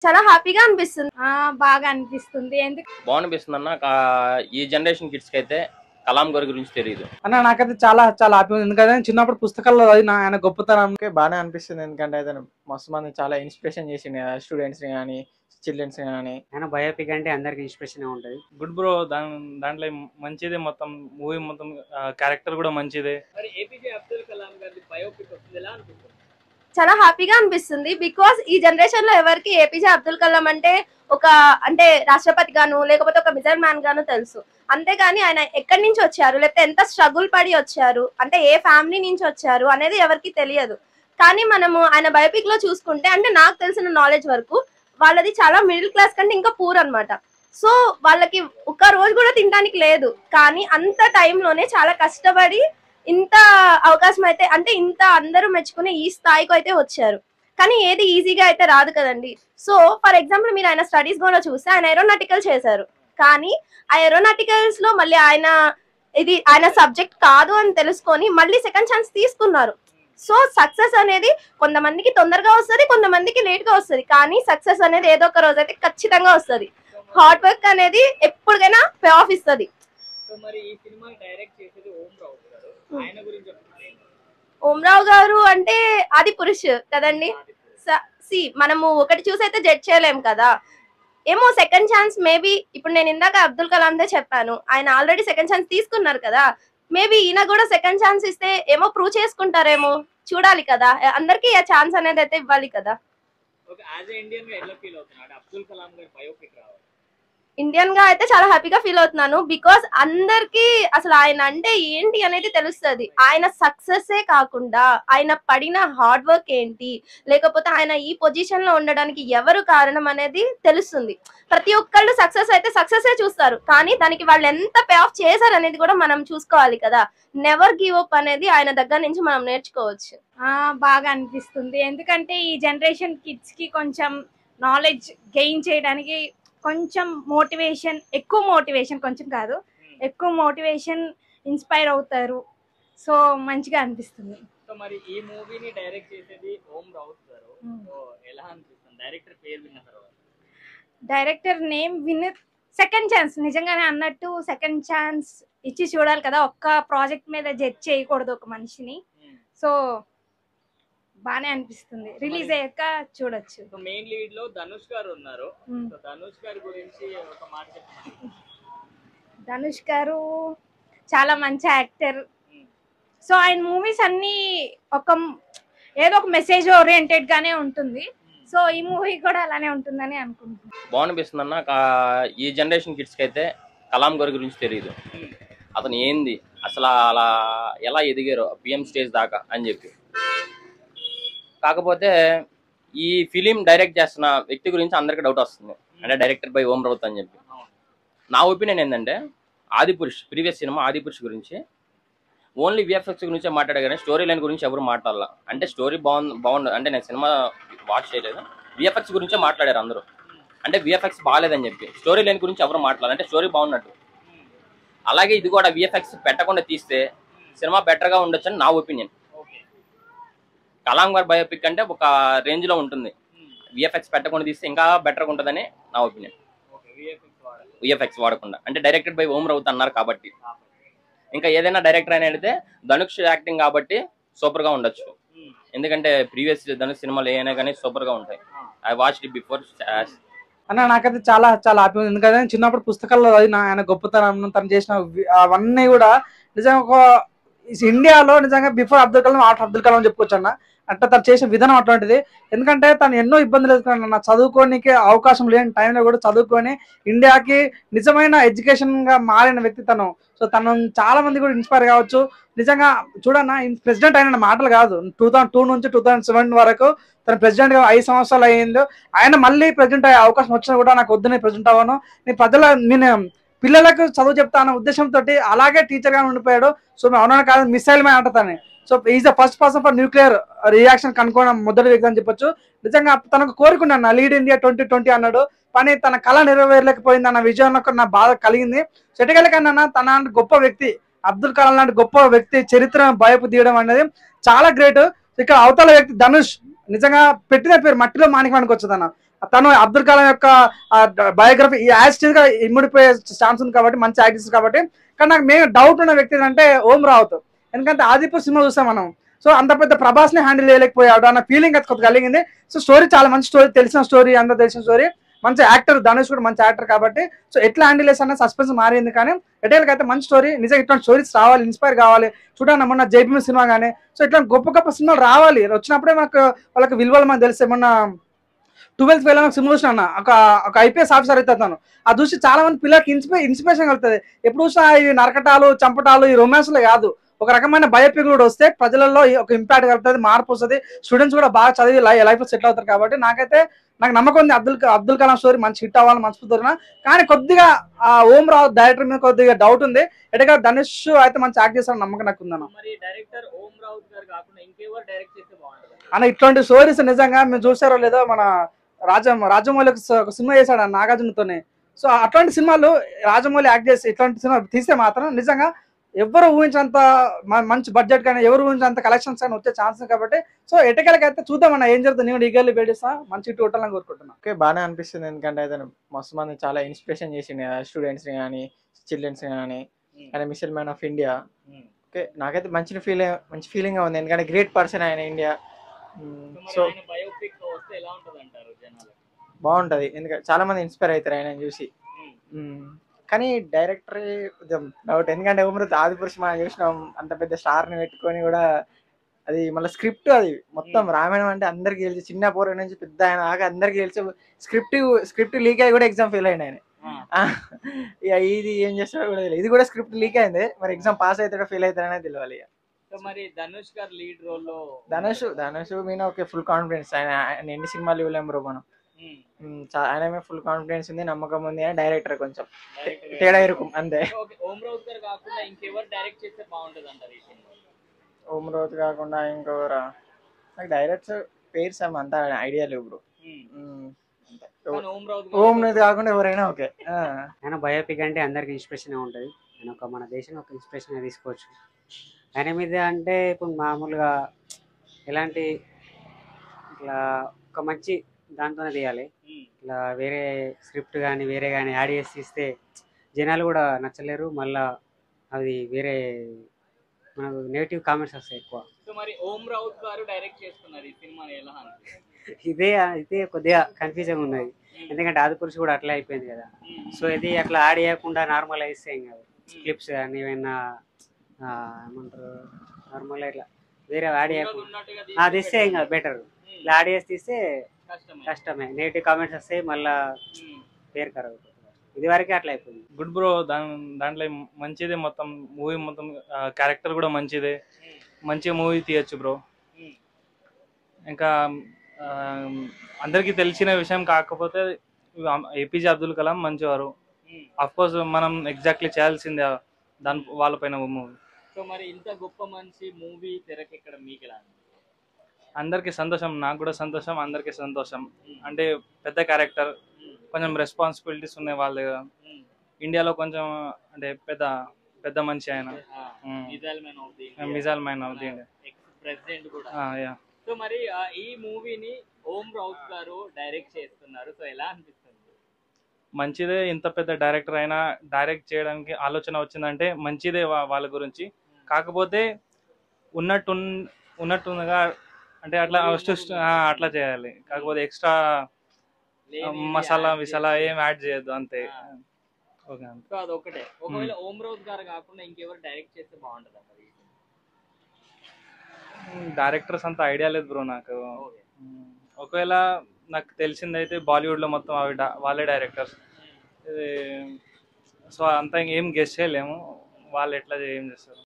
చాలా హ్యాపీగా అనిపిస్తుంది. బాగా అనిపిస్తుంది. ఎందుకు బాగునిపిస్తుంది అన్న. ఈ జనరేషన్ కిడ్స్ కి అయితే కలాం గారి గురించి తెలియదు అన్న. నాకైతే చాలా చాలా హ్యాపీ ఉంది. ఎందుకంటే చిన్నప్పుడు పుస్తకాల్లో చదివిన ఆయన గొప్పతనం బాగానే అనిపిస్తుంది. ఎందుకంటే అయితే మస్తు మంది చాలా ఇన్స్పిరేషన్ చేసింది స్టూడెంట్స్ ని కానీ చిల్డ్రన్స్ కానీ. ఆయన బయోపిక్ అంటే అందరికి ఇన్స్పిరేషన్ ఉంటుంది. Good bro. దాంట్లో మంచిదే, మొత్తం మూవీ మొత్తం క్యారెక్టర్ కూడా మంచిదే. మరి ఏపీజే అబ్దుల్ కలాం గారి బయోపిక్ వస్తుంది, ఎలా అనిపిస్తుంది? చాలా హ్యాపీగా అనిపిస్తుంది. బికాస్ ఈ జనరేషన్ లో ఎవరికి ఏపీజే అబ్దుల్ కలాం అంటే ఒక అంటే రాష్ట్రపతి గాను లేకపోతే ఒక మిజైల్ మ్యాన్ గాను తెలుసు. అంతేగాని ఆయన ఎక్కడి నుంచి వచ్చారు, లేకపోతే ఎంత స్ట్రగుల్ పడి వచ్చారు, అంటే ఏ ఫ్యామిలీ నుంచి వచ్చారు అనేది ఎవరికి తెలియదు. కానీ మనము ఆయన బయోపిక్ లో చూసుకుంటే, అంటే నాకు తెలిసిన నాలెడ్జ్ వరకు వాళ్ళది చాలా మిడిల్ క్లాస్ కంటే ఇంకా పూర్ అన్నమాట. సో వాళ్ళకి ఒక రోజు కూడా తినడానికి లేదు. కానీ అంత టైంలోనే చాలా కష్టపడి ఇంత అవకాశం అయితే, అంటే ఇంత అందరూ మెచ్చుకునే ఈ స్థాయికి అయితే వచ్చారు. కానీ ఏది ఈజీగా అయితే రాదు కదండి. సో ఫర్ ఎగ్జాంపుల్ మీరు ఆయన స్టడీస్ కూడా చూస్తే ఆయన ఏరోనాటికల్ చేశారు. కానీ ఆ ఏరోనాటికల్స్ లో మళ్ళీ ఇది ఆయన సబ్జెక్ట్ కాదు అని తెలుసుకొని మళ్ళీ సెకండ్ ఛాన్స్ తీసుకున్నారు. సో సక్సెస్ అనేది కొంతమందికి తొందరగా వస్తుంది, కొంతమందికి లేట్ గా వస్తుంది. కానీ సక్సెస్ అనేది ఏదో ఒక రోజు అయితే ఖచ్చితంగా వస్తుంది. హార్డ్ వర్క్ అనేది ఎప్పటికైనా పే ఆఫ్ ఇస్తుంది. సో మరి ఈ సినిమా డైరెక్ట్ చేసేది ఓం రావు గారు, ఆయన గురించి చెప్తున్నారు. ఓం రావు గారు అంటే ఆది పురుష్ కదండి. మనము ఒకటి చూసి అయితే జడ్జ్ చేయలేము కదా. ఏమో సెకండ్ ఛాన్స్ మేబీ, ఇప్పుడు నేను ఇందాక అబ్దుల్ కలాందే చెప్పాను, ఆయన ఆల్రెడీ సెకండ్ ఛాన్స్ తీసుకున్నారు కదా. మేబీ ఈయన కూడా సెకండ్ ఛాన్స్ ఇస్తే ఏమో ప్రూవ్ చేసుకుంటారేమో, చూడాలి కదా. అందరికి ఆ ఛాన్స్ అనేది అయితే ఇవ్వాలి కదా. ఓకే, యాజ్ ఎ ఇండియన్ గా ఎలా ఫీల్ అవుతున్నాడు అబ్దుల్ కలాం గారి బయోపిక్ రావాలి? ఇండియన్ గా అయితే చాలా హ్యాపీగా ఫీల్ అవుతున్నాను. బికాస్ అందరికి అసలు ఆయన అంటే ఏంటి అనేది తెలుస్తుంది. ఆయన సక్సెస్ కాకుండా ఆయన పడిన హార్డ్ వర్క్ ఏంటి, లేకపోతే ఆయన ఈ పొజిషన్ లో ఉండడానికి ఎవరు కారణం అనేది తెలుస్తుంది. ప్రతి ఒక్కళ్ళు సక్సెస్ అయితే సక్సెస్ చూస్తారు, కానీ దానికి వాళ్ళు ఎంత పే ఆఫ్ చేశారు అనేది కూడా మనం చూసుకోవాలి కదా. నెవర్ గివ్ అప్ అనేది ఆయన దగ్గర నుంచి మనం నేర్చుకోవచ్చు. బాగా అనిపిస్తుంది. ఎందుకంటే ఈ జనరేషన్ కిడ్స్ కి కొంచెం నాలెడ్జ్ గెయిన్ చేయడానికి కొంచెం మోటివేషన్, ఎక్కువ మోటివేషన్, కొంచెం కాదు ఎక్కువ మోటివేషన్, ఇన్స్పైర్ అవుతారు. సో మంచిగా అనిపిస్తుంది. సో మరి ఈ మూవీని డైరెక్ట్ చేసేది ఓం రావు గారు. సో ఎలా అనిపిస్తుంది డైరెక్టర్ పేరు విన్న తర్వాత? Director name win second chance, నిజంగానే అన్నట్టు సెకండ్ ఛాన్స్ ఇచ్చి చూడాలి కదా. ఒక్క ప్రాజెక్ట్ మీద జడ్జ్ చేయకూడదు ఒక మనిషిని. సో బానే అనిపిస్తుంది. రిలీజ్ అయ్యాక చూడొచ్చు. సో మెయిన్ లీడ్ లో ధనుష్ గారు ఉన్నారు. సో ధనుష్ గారి గురించి ఒక మాట చెప్పండి. ధనుష్ గారు చాలా మంచి యాక్టర్. సో ఆయన మూవీస్ అన్ని ఏదో ఒక మెసేజ్ ఓరియంటెడ్ గానే ఉంటుంది. సో ఈ మూవీ కూడా అలానే ఉంటుందని అనుకుంటున్నాను. బాగునిపిస్తుంది అన్న. ఈ జనరేషన్ కిడ్స్ కి అయితే కలాం గారి గురించి తెలియదు. అతను ఏంది అసలు, అలా ఎలా ఎదిగారో పిఎం స్టేజ్ దాకా అని చెప్పి. కాకపోతే ఈ ఫిలిం డైరెక్ట్ చేస్తున్న వ్యక్తి గురించి అందరికి డౌట్ వస్తుంది, అంటే డైరెక్టర్ బై ఓం రావుత్ అని చెప్పి. నా ఒపీనియన్ ఏంటంటే ఆదిపురుష్ ప్రీవియస్ సినిమా ఆదిపురుష్ గురించి ఓన్లీ విఎఫ్ఎక్స్ గురించే మాట్లాడే కానీ స్టోరీ లైన్ గురించి ఎవరు మాట్లాడాల. అంటే స్టోరీ బాగుంది అంటే నేను సినిమా వాచ్ చేయలేదు, విఎఫ్ఎక్స్ గురించే మాట్లాడారు అందరూ. అంటే విఎఫ్ఎక్స్ బాగాలేదని చెప్పి స్టోరీ లైన్ గురించి ఎవరు మాట్లాడాలి, అంటే స్టోరీ బాగున్నట్టు. అలాగే ఇది కూడా విఎఫ్ఎక్స్ పెట్టకుండా తీస్తే సినిమా బెటర్గా ఉండొచ్చు అని నా ఒపీనియన్. కలాం గారి బయోపిక్ అంటే ఒక రేంజ్ లో ఉంటుంది, విఎఫ్ఎక్స్ పెట్టకుండా తీస్తే ఇంకా బెటర్గా ఉంటుందని నా ఒపీనియన్. విఎఫ్ఎక్స్ వాడకుండా, అంటే డైరెక్టెడ్ బై ఓం రావుత్ అన్నారు కాబట్టి. ఇంకా ఏదైనా డైరెక్టర్ అని అడిగితే ధనుష్ యాక్టింగ్ కాబట్టి సూపర్ గా ఉండొచ్చు. ఎందుకంటే ప్రీవియస్ ధనుష్ సినిమాలు ఏమైనా కానీ సూపర్ గా ఉంటాయి. I watched it before. అన్న. నాకైతే చాలా చాలా హ్యాపీ ఉంది. ఎందుకంటే చిన్నప్పుడు పుస్తకాల్లో చదివిన ఆయన గొప్పతనం, తను చేసిన అవన్నీ కూడా నిజంగా ఒక ఇండియాలో నిజంగా బిఫోర్ అబ్దుల్ కలాం ఆఫ్టర్ అబ్దుల్ కలాం చెప్పుకోవచ్చు అన్న. అంటే తను చేసిన విధానం అటువంటిది. ఎందుకంటే తను ఎన్నో ఇబ్బందులు ఎదుర్కొన్న, చదువుకోనికి అవకాశం లేని టైంలో కూడా చదువుకొని ఇండియాకి నిజమైన ఎడ్యుకేషన్ గా మారిన వ్యక్తి తను. సో తను చాలా మంది కూడా ఇన్స్పైర్ కావచ్చు. నిజంగా చూడన్నా, ప్రెసిడెంట్ అయిన మాటలు కాదు, 2002 నుంచి 2007 వరకు తను ప్రెసిడెంట్ గా 5 సంవత్సరాలు అయ్యింది. ఆయన మళ్ళీ ప్రెసిడెంట్ అయ్యే అవకాశం వచ్చినా కూడా నాకు వద్దు, నేను ప్రెసిడెంట్ అవ్వను, నేను పిల్లలకు చదువు చెప్తాను ఉద్దేశంతో అలాగే టీచర్ గా ఉండిపోయాడు. సో అవునా కాదు, మిసైల్ మ్యాన్ అంటాను. So is the first person for nuclear reaction కనుక్కోవడం మొదటి వ్యక్తి అని చెప్పొచ్చు. నిజంగా తనకు కోరుకున్నాను లీడ్ ఇండియా 2020 అన్నాడు, కానీ తన కళ నెరవేరలేకపోయింది అన్న విజయంలో నా బాధ కలిగింది. సెటగలకన్నా తన గొప్ప వ్యక్తి అబ్దుల్ కలాం లాంటి గొప్ప వ్యక్తి చరిత్ర బయపు తీయడం అనేది చాలా గ్రేట్. ఇక్కడ అవతల వ్యక్తి ధనుష్ నిజంగా పెట్టిన పేరు మట్టిలో మాణిక్యానికి వచ్చేదన్న. తను అబ్దుల్ కలాం యొక్క బయోగ్రఫీ యాక్చువల్గా ఇమ్ముడిపోయే ఛాన్స్ ఉంది కాబట్టి మంచి యాక్టర్స్ కాబట్టి. కానీ నాకు మెయిన్ డౌట్ ఉన్న వ్యక్తి అంటే ఓం రావుత్. ఎందుకంటే ఆదిపురుష్ సినిమా చూస్తాం మనం. సో అంత పెద్ద ప్రభాస్ని హ్యాండిల్ చేయలేకపోయాడు అన్న ఫీలింగ్ అయితే కొద్దిగా కలిగింది. సో స్టోరీ చాలా మంచి స్టోరీ, తెలిసిన స్టోరీ, అందరూ తెలిసిన స్టోరీ, మంచి యాక్టర్ ధనుష్ కూడా మంచి యాక్టర్ కాబట్టి సో ఎట్లా హ్యాండిల్ చేసిన సస్పెన్స్ మారింది. కానీ ఎటైల్కి అయితే మంచి స్టోరీ, నిజంగా ఇట్లాంటి స్టోరీస్ రావాలి, ఇన్స్పైర్ కావాలి. చూడండి మొన్న జైభీమ్ సినిమా కానీ సో ఇట్లా గొప్ప గొప్ప సినిమాలు రావాలి. వచ్చినప్పుడే మనకు వాళ్ళకి విలువలు మనకు తెలిసే. మొన్న 12th ఫెయిల్ సినిమా చూసిన అన్న, ఒక ఐపీఎస్ ఆఫీసర్ అవుతాను. అది చూసి చాలా మంది పిల్లలకి ఇన్స్పిరేషన్ కలుగుతుంది. ఎప్పుడు చూసినా ఈ నరకటాలు, చంపటాలు, ఈ రొమాన్స్లో కాదు, ఒక రకమైన బయోపిక్ కూడా వస్తే ప్రజలలో ఒక ఇంపాక్ట్ కలుగుతుంది, మార్పు వస్తుంది. స్టూడెంట్స్ కూడా బాగా చదివి లైఫ్ సెటిల్ అవుతారు. కాబట్టి నాకు నమ్మకం ఉంది అబ్దుల్ కలాం స్టోరీ మంచి హిట్ అవ్వాలని మనస్ఫూర్తిగా. కానీ కొద్దిగా ఓం రావు డైరెక్టర్ మీద కొద్దిగా డౌట్ ఉంది. ఎటగా ధనుష్ అయితే మంచి యాక్ట్ చేస్తారని నమ్మకం నాకు ఉందన్న. మరి డైరెక్టర్ ఓం రావుత్ గారు కాకుండా ఇంకెవరు డైరెక్ట్ చేస్తే బాగుంటుంది అన్న? ఇట్లాంటి స్టోరీస్ నిజంగా మీరు చూసారో లేదో, మన రాజమౌళి ఒక సినిమా చేశాడు నాగార్జునతోనే. సో అట్లాంటి సినిమాలు రాజమౌళి యాక్ట్ చేసి ఇట్లాంటి సినిమా తీస్తే మాత్రం నిజంగా ఎవరు ఊహించేంత మంచి బడ్జెట్ కానీ ఎవరు ఊహించేంత కలెక్షన్స్ కానీ వచ్చే ఛాన్స్. కాబట్టి సో ఎటకెళ్ళకైతే చూద్దామన్నా ఏం జరుగుతుంది. నేను ఈగర్లీ బేడిస్తా మంచి హిట్ కొట్టాలని కోరుకుంటున్నాను. ఓకే, బాగానే అనిపిస్తుంది. ఎందుకంటే అతను మస్తు మంది చాలా ఇన్స్పిరేషన్ చేసిండు స్టూడెంట్స్ని కానీ చిల్డ్రన్స్ని కానీ. ఆయన missile man of India. Okay, నాకైతే మంచి ఫీలింగ్ ఉంది. ఎందుకంటే గ్రేట్ పర్సన్ ఆయన ఇండియా. సో బయోపిక్ వస్తే ఎలా ఉంటుంది అంటారు జనాలు? బాగుంటుంది, ఎందుకంటే చాలా మంది ఇన్స్పైర్ అవుతారు ఆయన చూసి. కానీ డైరెక్టర్ డౌట్, ఎందుకంటే ఆదిపురుష్ మనం చూసినాం, అంత పెద్ద స్టార్ని పెట్టుకొని కూడా అది మళ్ళీ స్క్రిప్ట్ అది మొత్తం రామాయణం అంటే అందరికి తెలిసి, చిన్న పోర నుంచి పెద్ద ఆయన ఆగా అందరికి తెలిసి స్క్రిప్ట్ లీక్ అయ్యి కూడా ఎగ్జామ్ ఫెయిల్ అయిన ఆయన. ఇక ఇది ఏం చేస్తాడో కూడా తెలియదు. ఇది కూడా స్క్రిప్ట్ లీక్ అయింది, మరి ఎగ్జామ్ పాస్ అవుతాడో ఫెయిల్ అవుతాడనే తెలియాలి. ఇక మరి ధనుష్ గారు లీడ్ రోల్ లో ధనుష్ మీద ఓకే, ఫుల్ కాన్ఫిడెన్స్. ఆయన ఎన్ని సినిమాలు ఇవ్వలేం బ్రో మనం. ఆయన మీద ఫుల్ కాన్ఫిడెన్స్ ఉంది, నమ్మకం ఉంది. అని డైరెక్టర్ కొంచెం తేడా ఇరుకు అంతే. ఓం రావుత్ గారు కాకుండా ఇంకెవరు డైరెక్ట్ చేస్తే బాగుంటుంది అంటారు ఈ సినిమా? ఓం రావుత్ కాకుండా ఇంకెవరా? నాకు డైరెక్టర్ పేర్స్ అంత ఐడియా లేవు బ్రో. ఓం రావుత్ కాకుండా ఎవరైనా ఓకే. ఆయన బయోపిక్ అంటే అందరికి ఇన్స్పిరేషన్ ఉంటుంది. ఆయన మన దేశానికి ఒక ఇన్స్పిరేషన్ తీసుకోవచ్చు. ఆయన మీద అంటే ఇప్పుడు మామూలుగా ఎలాంటి ఇట్లా ఒక మంచి దాంతోనే తీయాలి. ఇట్లా వేరే స్క్రిప్ట్ కానీ వేరే కానీ యాడ్ చేసి తీస్తే జనాలు కూడా నచ్చలేరు. మళ్ళా అది వేరే మనకు నెగిటివ్ కామెంట్స్ వస్తాయి ఎక్కువ. సో మరి ఓం రావుత్ గారు డైరెక్ట్ చేస్తున్నారు ఈ సినిమాని, ఎలా ఇదే కొద్దిగా కన్ఫ్యూజన్ ఉన్నది. ఎందుకంటే ఆదిపురుష్ కూడా అట్లా అయిపోయింది కదా. సో ఇది అట్లా యాడ్ చేయకుండా నార్మల్ వేస్తే ఏం కాదు. క్లిప్స్ కానీ ఏమైనా ఏమంటారు నార్మల్ ఇట్లా వేరే యాడ్ చేయకుండా అది ఇస్తే ఏం కాదు, బెటర్. ఇట్లా యాడ్ చేసి తీస్తే కష్టమే, నెగిటివ్ కామెంట్స్ వస్తాయి, మళ్ళా పేరు ఖరాబ్ అవుతుంది. ఇది వరకే అట్లా అయిపోయింది. గుడ్ బ్రో, దాంట్లో మంచిదే, మొత్తం మూవీ మొత్తం క్యారెక్టర్ కూడా మంచిదే, మంచిగా మూవీ తీయచ్చు బ్రో. ఇంకా అందరికీ తెలిసిన విషయం కాకపోతే ఏపీజే అబ్దుల్ కలాం మంచివారు. అఫ్ కోర్స్ మనం ఎగ్జాక్ట్లీ చేయాల్సిందే దాని వాళ్ళపైన మూవీ. సో మరి ఇంత గొప్ప మంచి మూవీ తెరకెక్కడం మీకు ఎలా? అందరికీ సంతోషం, నాకు కూడా సంతోషం, అందరికీ సంతోషం. అంటే పెద్ద క్యారెక్టర్, కొంచెం రెస్పాన్సిబిలిటీస్ ఉన్నాయి వాళ్ళ దగ్గర. ఇండియాలో కొంచెం అంటే పెద్ద మనిషి ఆయన, missile man of the India president కూడా. సో మరి ఈ మూవీని ఓం రావుత్ గారు డైరెక్ట్ చేస్తున్నారు, సో ఎలా అనిపిస్తుంది? మంచిదే, ఇంత పెద్ద డైరెక్టర్ అయినా డైరెక్ట్ చేయడానికి ఆలోచన వచ్చిందంటే మంచిదే వాళ్ళ గురించి. కాకపోతే ఉన్నట్టుగా అంటే అట్లా చేయాలి. కాకపోతే ఎక్స్ట్రా మసాలా ఏం యాడ్ చేయొద్దు అంతే. ఓకే, అదొకటే. ఒకవేళ ఓం రావుత్ గారు కాకుండా ఇంకెవరు డైరెక్ట్ చేస్తే బాగుంటుంది? డైరెక్టర్స్ అంత ఐడియా లేదు బ్రో నాకు. ఒకవేళ నాకు తెలిసిందైతే బాలీవుడ్ లో మొత్తం వాళ్ళే డైరెక్టర్స్. సో అంత ఏం గెస్ చేయలేము, వాళ్ళు ఎట్లా ఏం చేస్తారు.